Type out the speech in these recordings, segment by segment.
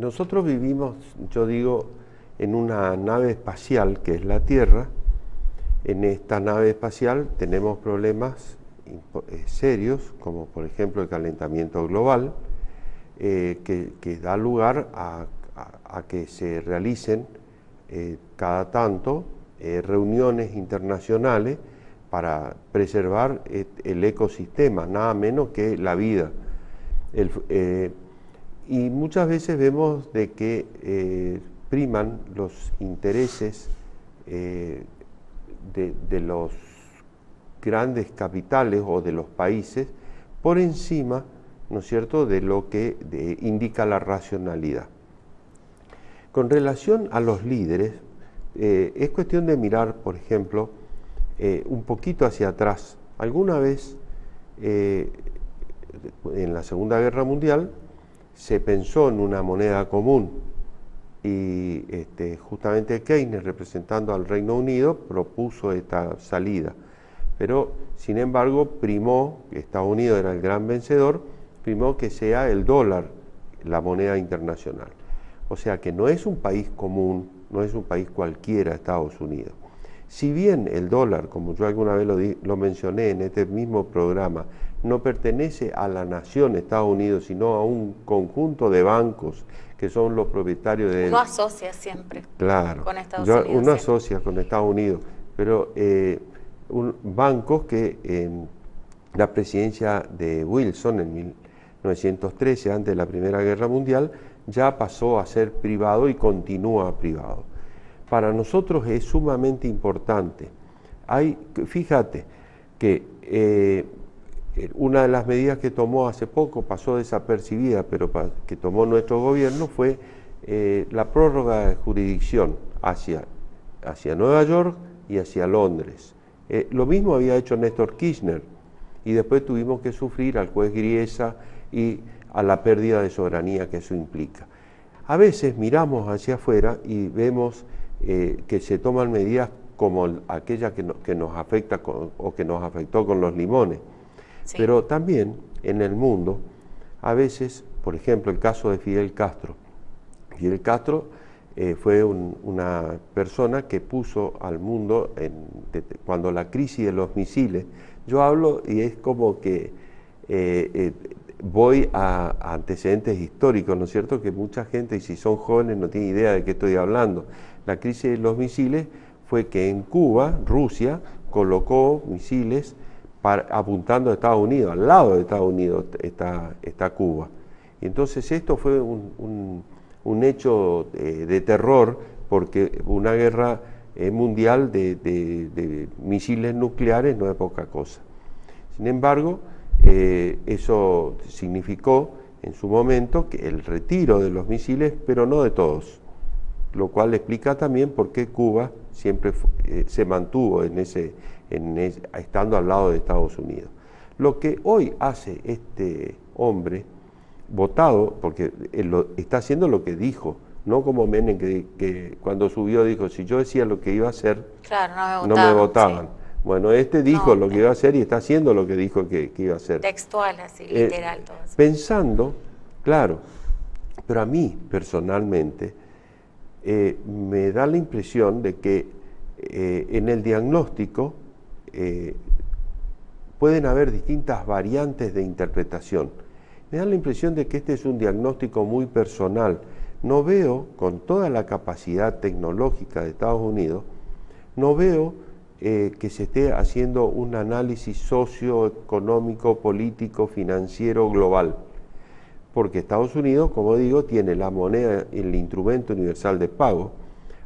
nosotros vivimos, yo digo, en una nave espacial que es la Tierra. En esta nave espacial tenemos problemas serios, como por ejemplo el calentamiento global, que da lugar a que se realicen cada tanto reuniones internacionales para preservar el ecosistema, nada menos que la vida. Y muchas veces vemos de que priman los intereses de los grandes capitales o de los países por encima, ¿no es cierto?, de lo que indica la racionalidad. Con relación a los líderes, es cuestión de mirar, por ejemplo, un poquito hacia atrás. Alguna vez, en la Segunda Guerra Mundial, se pensó en una moneda común y justamente Keynes, representando al Reino Unido, propuso esta salida. Pero, sin embargo, primó, Estados Unidos era el gran vencedor, primó que sea el dólar la moneda internacional. O sea que no es un país común, no es un país cualquiera Estados Unidos. Si bien el dólar, como yo alguna vez lo mencioné en este mismo programa, no pertenece a la nación Estados Unidos, sino a un conjunto de bancos que son los propietarios de... Uno asocia siempre, claro, con Estados Unidos. Uno asocia con Estados Unidos, pero bancos que en la presidencia de Wilson en 1913, antes de la Primera Guerra Mundial, ya pasó a ser privado y continúa privado. Para nosotros es sumamente importante. Fíjate que una de las medidas que tomó hace poco, pasó desapercibida, pero que tomó nuestro gobierno, fue la prórroga de jurisdicción hacia Nueva York y hacia Londres. Lo mismo había hecho Néstor Kirchner, y después tuvimos que sufrir al juez Griesa y a la pérdida de soberanía que eso implica. A veces miramos hacia afuera y vemos que se toman medidas como aquella que nos afecta o que nos afectó con los limones. Sí. Pero también en el mundo, a veces, por ejemplo, el caso de Fidel Castro. Fidel Castro fue una persona que puso al mundo, cuando la crisis de los misiles, yo hablo y es como que voy a antecedentes históricos, ¿no es cierto?, que mucha gente, y si son jóvenes, no tienen idea de qué estoy hablando. La crisis de los misiles fue que en Cuba, Rusia, colocó misiles apuntando a Estados Unidos, al lado de Estados Unidos está Cuba. Y entonces esto fue un hecho de terror, porque una guerra mundial de misiles nucleares no es poca cosa. Sin embargo, eso significó en su momento que el retiro de los misiles, pero no de todos, lo cual explica también por qué Cuba siempre se mantuvo estando al lado de Estados Unidos. Lo que hoy hace este hombre, votado, porque él está haciendo lo que dijo, no como Menem que cuando subió dijo, si yo decía lo que iba a hacer, claro, no me votaban. Sí. Bueno, dijo lo que iba a hacer y está haciendo lo que dijo que iba a hacer. Textual, así, literal. Todo eso. Pensando, claro, pero a mí personalmente me da la impresión de que en el diagnóstico pueden haber distintas variantes de interpretación. Me da la impresión de que este es un diagnóstico muy personal. No veo, con toda la capacidad tecnológica de Estados Unidos, no veo que se esté haciendo un análisis socioeconómico, político, financiero, global. Porque Estados Unidos, como digo, tiene la moneda, el instrumento universal de pago.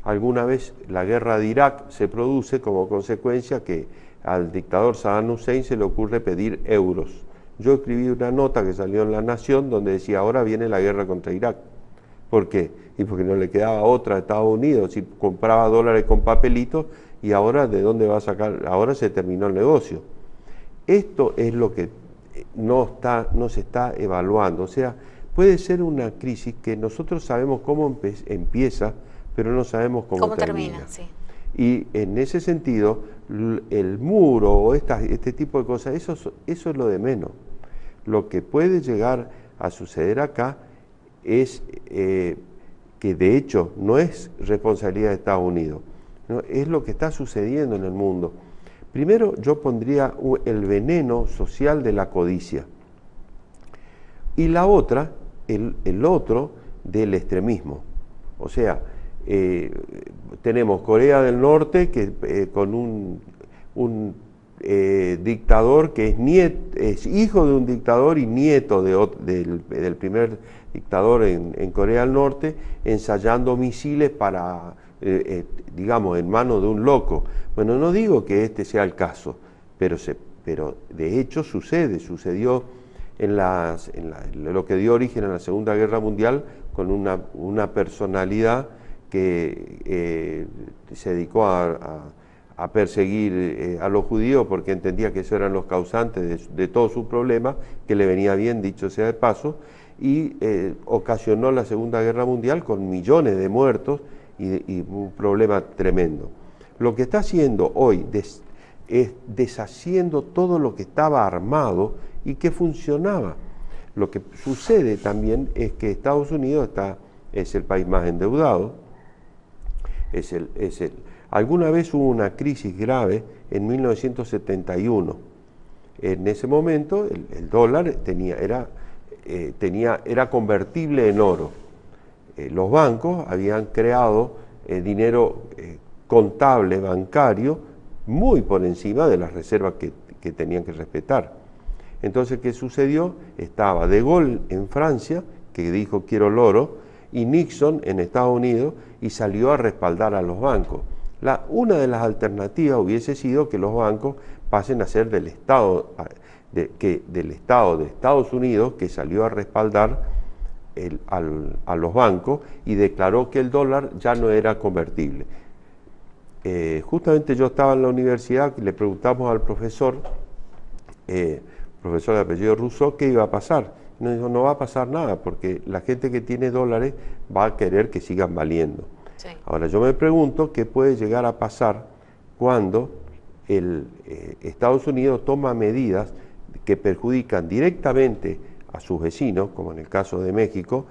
Alguna vez la guerra de Irak se produce como consecuencia que al dictador Saddam Hussein se le ocurre pedir euros. Yo escribí una nota que salió en La Nación donde decía, ahora viene la guerra contra Irak. ¿Por qué? Y porque no le quedaba otra a Estados Unidos, si compraba dólares con papelitos, y ahora ¿de dónde va a sacar? Ahora se terminó el negocio. Esto es lo que no se está evaluando. O sea, puede ser una crisis que nosotros sabemos cómo empieza, pero no sabemos cómo termina. Sí. Y en ese sentido, el muro o este tipo de cosas, eso es lo de menos. Lo que puede llegar a suceder acá es que de hecho no es responsabilidad de Estados Unidos, ¿no? Es lo que está sucediendo en el mundo. Primero yo pondría el veneno social de la codicia y la otra, el otro del extremismo. O sea, tenemos Corea del Norte que con un dictador que es hijo de un dictador y nieto del primer dictador en Corea del Norte, ensayando misiles para, digamos, en manos de un loco. Bueno, no digo que este sea el caso, pero de hecho sucedió en lo que dio origen a la Segunda Guerra Mundial con una personalidad que se dedicó a perseguir a los judíos porque entendía que esos eran los causantes de todos sus problemas, que le venía bien, dicho sea de paso, y ocasionó la Segunda Guerra Mundial con millones de muertos y un problema tremendo. Lo que está haciendo hoy es deshaciendo todo lo que estaba armado y que funcionaba. Lo que sucede también es que Estados Unidos es el país más endeudado, alguna vez hubo una crisis grave en 1971. En ese momento el dólar era convertible en oro. Los bancos habían creado dinero contable bancario muy por encima de las reservas que tenían que respetar. Entonces, ¿qué sucedió? Estaba De Gaulle en Francia, que dijo quiero el oro, y Nixon en Estados Unidos, y salió a respaldar a los bancos. Una de las alternativas hubiese sido que los bancos pasen a ser del Estado de Estados Unidos, que salió a respaldar a los bancos y declaró que el dólar ya no era convertible. Justamente yo estaba en la universidad y le preguntamos al profesor de apellido Rousseau, qué iba a pasar. Y nos dijo, no va a pasar nada, porque la gente que tiene dólares va a querer que sigan valiendo. Sí. Ahora, yo me pregunto qué puede llegar a pasar cuando Estados Unidos toma medidas que perjudican directamente a sus vecinos, como en el caso de México,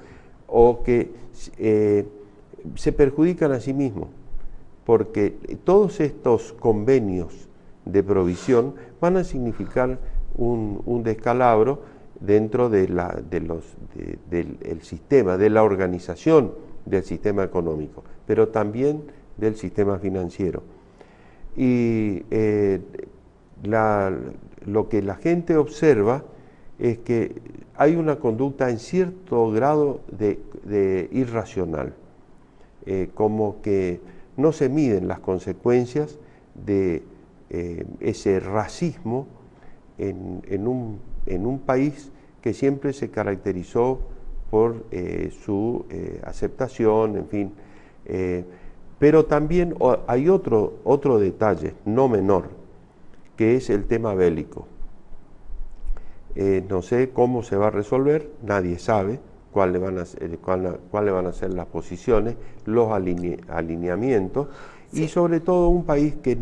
o que se perjudican a sí mismos, porque todos estos convenios de provisión van a significar un descalabro dentro del sistema, de la organización del sistema económico, pero también del sistema financiero. Y lo que la gente observa es que hay una conducta en cierto grado de irracional, como que no se miden las consecuencias de ese racismo en un país que siempre se caracterizó por su aceptación, en fin. Pero también hay otro detalle, no menor, que es el tema bélico. No sé cómo se va a resolver, nadie sabe cuáles van a ser las posiciones, los alineamientos, sí. Y sobre todo un país que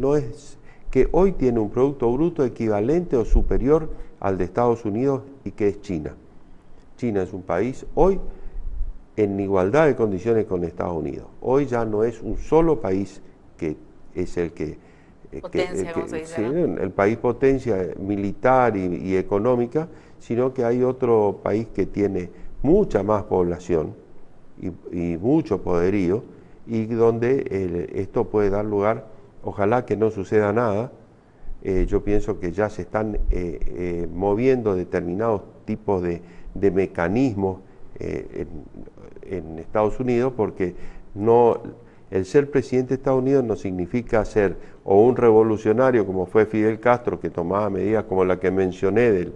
hoy tiene un Producto Bruto equivalente o superior al de Estados Unidos y que es China. China es un país hoy en igualdad de condiciones con Estados Unidos. Hoy ya no es un solo país que es el que... el país potencia militar y económica, sino que hay otro país que tiene mucha más población y mucho poderío, y donde esto puede dar lugar, ojalá que no suceda nada. Yo pienso que ya se están moviendo determinados tipos de mecanismos en Estados Unidos, porque el ser presidente de Estados Unidos no significa ser o un revolucionario como fue Fidel Castro, que tomaba medidas como la que mencioné,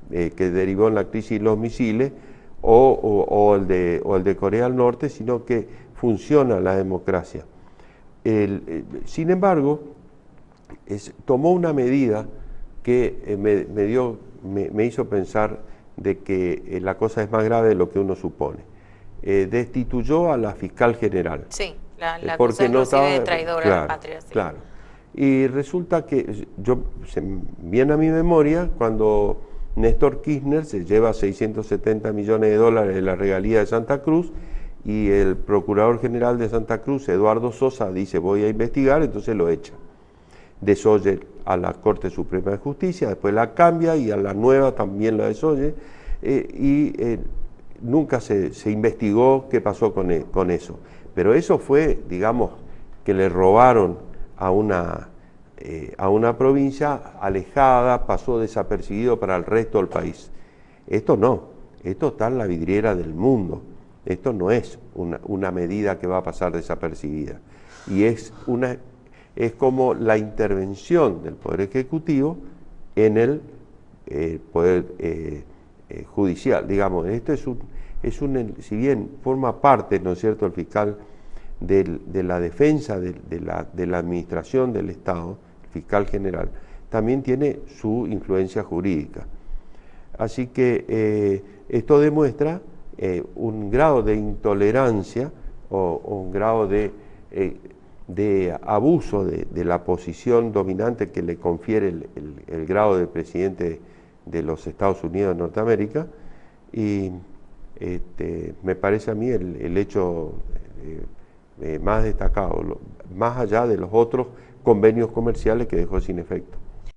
que derivó en la crisis de los misiles, o el de Corea del Norte, sino que funciona la democracia. Sin embargo, tomó una medida que me hizo pensar de que la cosa es más grave de lo que uno supone. Destituyó a la fiscal general. Sí, la acusó inclusive de traidora a la patria. Sí. Claro. Y resulta que viene a mi memoria cuando Néstor Kirchner se lleva 670 millones de dólares de la regalía de Santa Cruz y el Procurador General de Santa Cruz, Eduardo Sosa, dice voy a investigar, entonces lo echa. Desoye a la Corte Suprema de Justicia, después la cambia y a la nueva también la desoye nunca se investigó qué pasó con eso. Pero eso fue, digamos, que le robaron a una provincia alejada, pasó desapercibido para el resto del país. Esto no, esto está en la vidriera del mundo. Esto no es una medida que va a pasar desapercibida. Y es como la intervención del Poder Ejecutivo en el Poder Judicial. Digamos, esto si bien forma parte, ¿no es cierto?, el fiscal de la defensa de la administración del Estado, el fiscal general, también tiene su influencia jurídica. Así que esto demuestra un grado de intolerancia o un grado de abuso de la posición dominante que le confiere el grado de presidente de los Estados Unidos de Norteamérica, y me parece a mí el hecho más destacado, más allá de los otros convenios comerciales que dejó sin efecto.